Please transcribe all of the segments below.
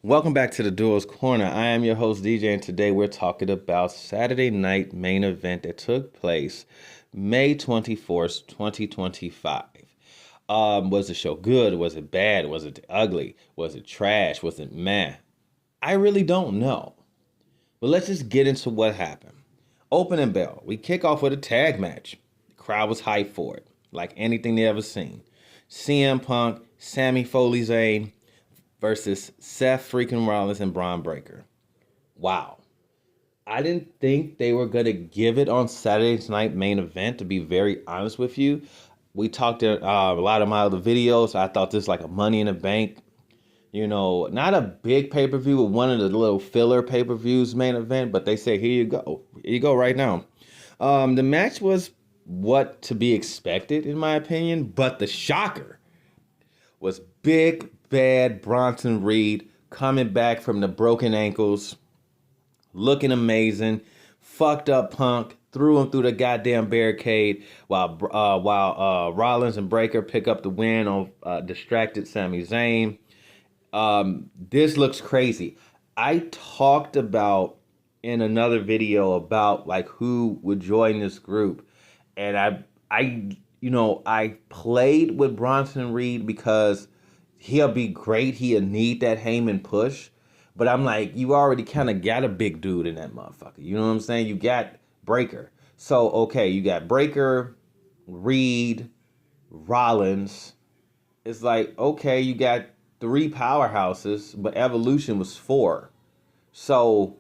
Welcome back to the Duels Corner. I am your host DJ, and today we're talking about Saturday night main event that took place May 24th, 2025. Was the show good? Was it bad? Was it ugly? Was it trash? Was it meh? I really don't know. But let's just get into what happened. Opening bell. We kick off with a tag match. The crowd was hyped for it, like anything they ever seen. CM Punk, Sammy Foley Zayn versus Seth freaking Rollins and Braun Breaker. Wow. I didn't think they were going to give it on Saturday's night main event, to be very honest with you. We talked a lot of my other videos. I thought this was like a Money in the Bank, not a big pay-per-view, but one of the little filler pay-per-views main event. But they say, here you go. Here you go right now. The match was what to be expected, in my opinion. But the shocker was big, bad Bronson Reed coming back from the broken ankles, looking amazing, fucked up Punk, threw him through the goddamn barricade while Rollins and Breaker pick up the win on distracted Sami Zayn. This looks crazy. I talked about in another video about like who would join this group, and I played with Bronson Reed because he'll be great. He'll need that Heyman push. But I'm like, you already kind of got a big dude in that motherfucker. You know what I'm saying? You got Breaker. So, okay, you got Breaker, Reed, Rollins. It's like, okay, you got 3 powerhouses, but Evolution was 4. So,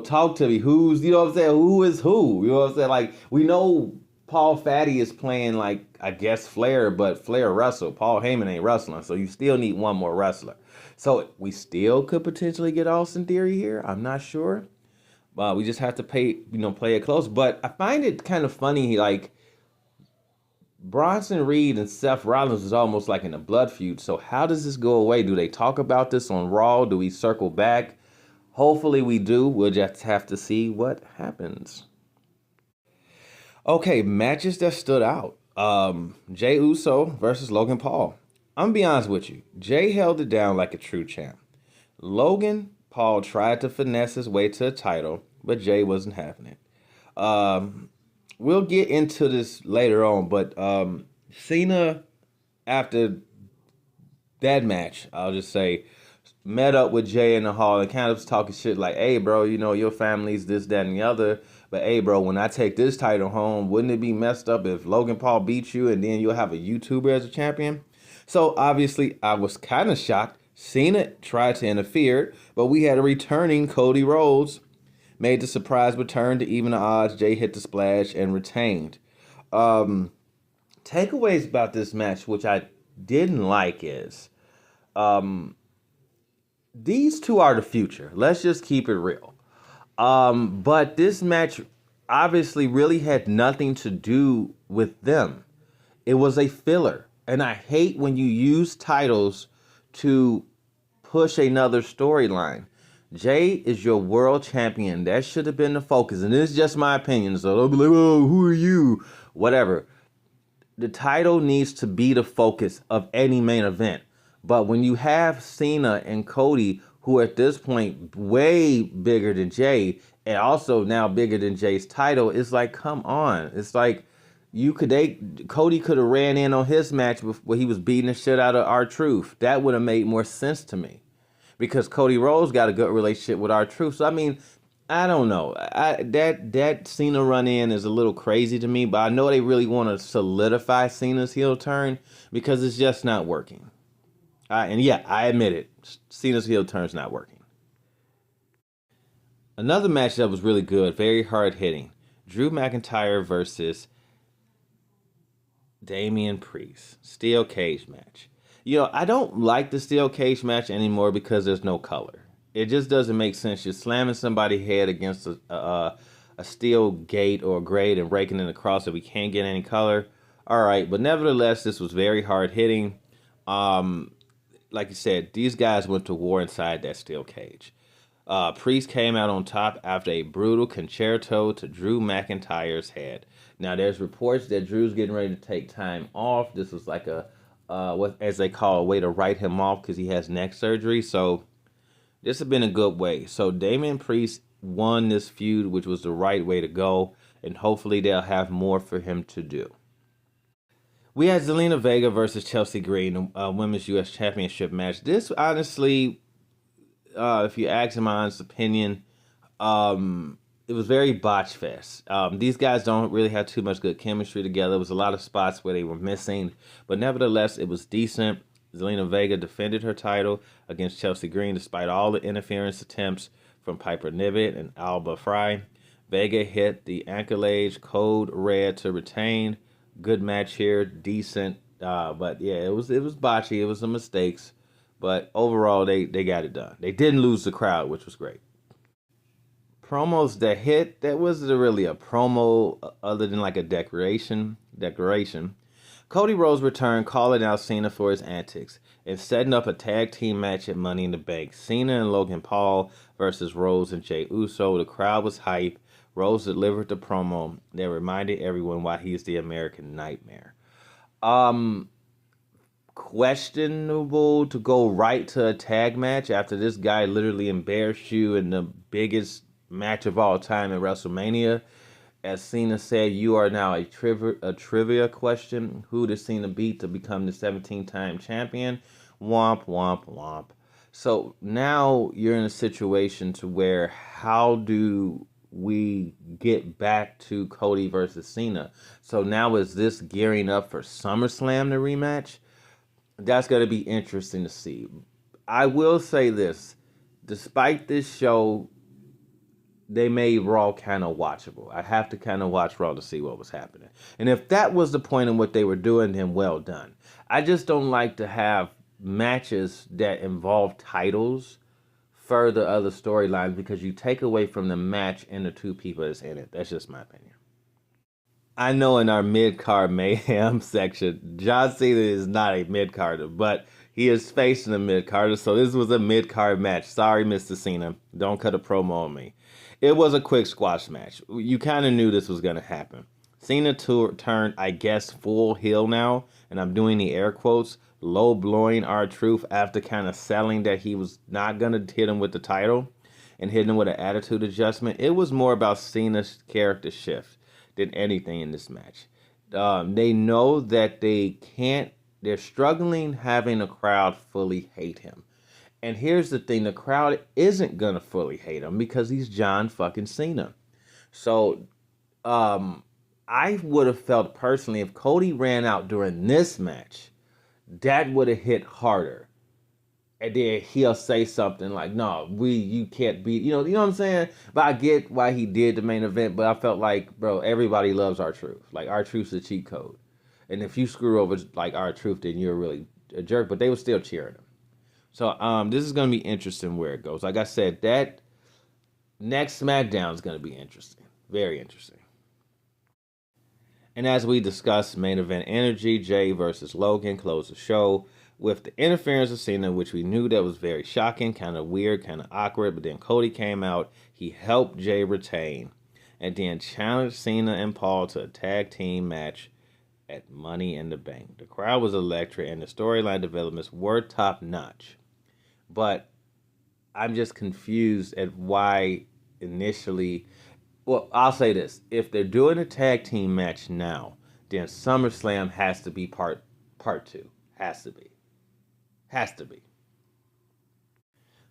talk to me. Who's, you know what I'm saying? Who is who? You know what I'm saying? Like, we know Paul Fatty is playing, like, I guess Flair, but Flair wrestled. Paul Heyman ain't wrestling, so you still need one more wrestler. So we still could potentially get Austin Theory here. I'm not sure. We just have to play it close. But I find it kind of funny, like, Bronson Reed and Seth Rollins is almost like in a blood feud. So how does this go away? Do they talk about this on Raw? Do we circle back? Hopefully we do. We'll just have to see what happens. Okay, matches that stood out. Jey Uso versus Logan Paul. I'm gonna be honest with you. Jey held it down like a true champ. Logan Paul tried to finesse his way to a title, but Jey wasn't having it. We'll get into this later on, but Cena, after that match, I'll just say, met up with Jey in the hall and kind of was talking shit like, hey, bro, your family's this, that, and the other. But, hey, bro, when I take this title home, wouldn't it be messed up if Logan Paul beats you and then you'll have a YouTuber as a champion? So, obviously, I was kind of shocked. Cena tried to interfere, but we had a returning Cody Rhodes, made the surprise return to even the odds. Jey hit the splash and retained. Takeaways about this match, which I didn't like, is these two are the future. Let's just keep it real. But this match obviously really had nothing to do with them. It was a filler. And I hate when you use titles to push another storyline. Jey is your world champion. That should have been the focus. And this is just my opinion. So don't be like, oh, who are you? Whatever. The title needs to be the focus of any main event. But when you have Cena and Cody, who are at this point way bigger than Jey, and also now bigger than Jey's title, it's like, come on. It's like Cody could have ran in on his match where he was beating the shit out of R-Truth. That would have made more sense to me, because Cody Rhodes got a good relationship with R-Truth. So I mean, I don't know. That Cena run in is a little crazy to me, but I know they really want to solidify Cena's heel turn because it's just not working. And yeah, I admit it. Cena's heel turn's not working. Another match that was really good, very hard hitting. Drew McIntyre versus Damian Priest. Steel cage match. I don't like the steel cage match anymore because there's no color. It just doesn't make sense. You're slamming somebody's head against a steel gate or a grate and breaking it across so we can't get any color. All right, but nevertheless, this was very hard hitting. Like you said, these guys went to war inside that steel cage. Priest came out on top after a brutal concerto to Drew McIntyre's head. Now, there's reports that Drew's getting ready to take time off. This was like what as they call a way to write him off because he has neck surgery. So this has been a good way. So Damian Priest won this feud, which was the right way to go, and hopefully they'll have more for him to do. We had Zelina Vega versus Chelsea Green, Women's U.S. Championship match. This, honestly, if you ask my honest opinion, it was very botch fest. These guys don't really have too much good chemistry together. There was a lot of spots where they were missing, but nevertheless, it was decent. Zelina Vega defended her title against Chelsea Green despite all the interference attempts from Piper Niven and Alba Fry. Vega hit the ankle code red to retain. Good match here, decent. But yeah, it was botchy. It was some mistakes, but overall they got it done. They didn't lose the crowd, which was great. Promos that hit, that wasn't really a promo other than like a declaration. Cody Rhodes returned, calling out Cena for his antics and setting up a tag team match at Money in the Bank. Cena and Logan Paul versus Rhodes and Jey Uso. The crowd was hype. Rhodes delivered the promo that reminded everyone why he's the American Nightmare. Questionable to go right to a tag match after this guy literally embarrassed you in the biggest match of all time at WrestleMania. As Cena said, you are now a trivia question. Who does Cena beat to become the 17-time champion? Womp, womp, womp. So now you're in a situation to where how do we get back to Cody versus Cena? So now is this gearing up for SummerSlam, the rematch? That's going to be interesting to see. I will say this. Despite this show, they made Raw kind of watchable. I have to kind of watch Raw to see what was happening. And if that was the point in what they were doing, then well done. I just don't like to have matches that involve titles further other storylines because you take away from the match and the two people that's in it. That's just my opinion. I know in our mid-card mayhem section, John Cena is not a mid-carder, but he is facing a mid-carder, so this was a mid-card match. Sorry, Mr. Cena. Don't cut a promo on me. It was a quick squash match. You kind of knew this was going to happen. Cena turned, I guess, full heel now, and I'm doing the air quotes, low-blowing R-Truth after kind of selling that he was not going to hit him with the title and hitting him with an attitude adjustment. It was more about Cena's character shift than anything in this match. They know that they're struggling having a crowd fully hate him. And here's the thing, the crowd isn't going to fully hate him because he's John fucking Cena. So, I would have felt personally if Cody ran out during this match, that would have hit harder. And then he'll say something like, no, you can't beat, you know what I'm saying? But I get why he did the main event, but I felt like, bro, everybody loves R-Truth. Like, R-Truth's a cheat code. And if you screw over like R-Truth, then you're really a jerk, but they were still cheering him. So this is going to be interesting where it goes. Like I said, that next SmackDown is going to be interesting. Very interesting. And as we discussed, main event energy, Jey versus Logan closed the show with the interference of Cena, which we knew that was very shocking, kind of weird, kind of awkward. But then Cody came out. He helped Jey retain and then challenged Cena and Paul to a tag team match at Money in the Bank. The crowd was electric and the storyline developments were top notch. But I'm just confused at why initially. Well, I'll say this. If they're doing a tag team match now, then SummerSlam has to be part two. Has to be. Has to be.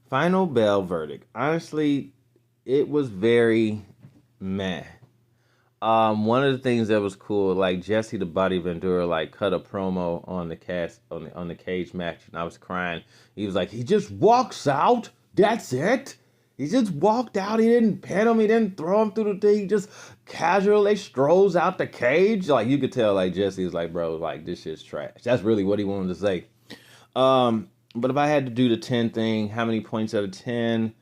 Final bell verdict. Honestly, it was very meh. One of the things that was cool, like Jesse the Body Ventura, like cut a promo on the cage match, and I was crying. He was like, he just walks out. That's it. He just walked out. He didn't pin him. He didn't throw him through the thing. He just casually strolls out the cage. Like you could tell, like Jesse was like, bro, like this shit's trash. That's really what he wanted to say. But if I had to do the 10 thing, how many points out of 10?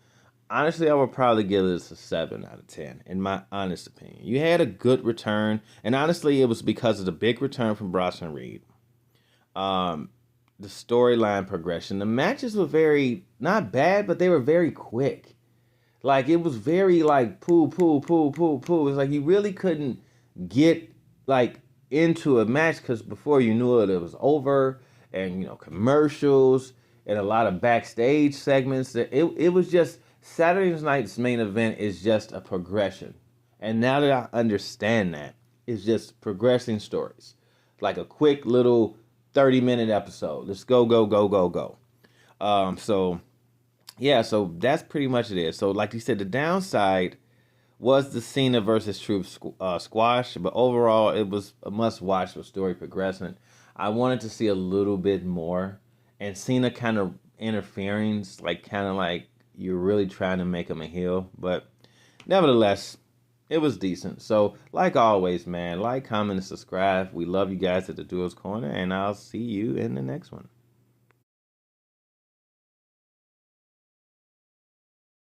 Honestly, I would probably give this a 7 out of 10, in my honest opinion. You had a good return, and honestly, it was because of the big return from Bronson Reed. The storyline progression. The matches were very, not bad, but they were very quick. Like, it was very, like, poo. It's like you really couldn't get, like, into a match because before you knew it, it was over, and, commercials. and a lot of backstage segments. It was just Saturday night's main event is just a progression. And now that I understand that, it's just progressing stories. Like a quick little 30-minute episode. Let's go, go, go, go, go. So yeah, so that's pretty much it is. So like you said, the downside was the Cena versus Truth squash, but overall it was a must watch with story progressing. I wanted to see a little bit more, and Cena kind of interfering, like kind of like you're really trying to make him a heel, but nevertheless, it was decent. So like always, man, like, comment, and subscribe. We love you guys at the Duo's Corner, and I'll see you in the next one.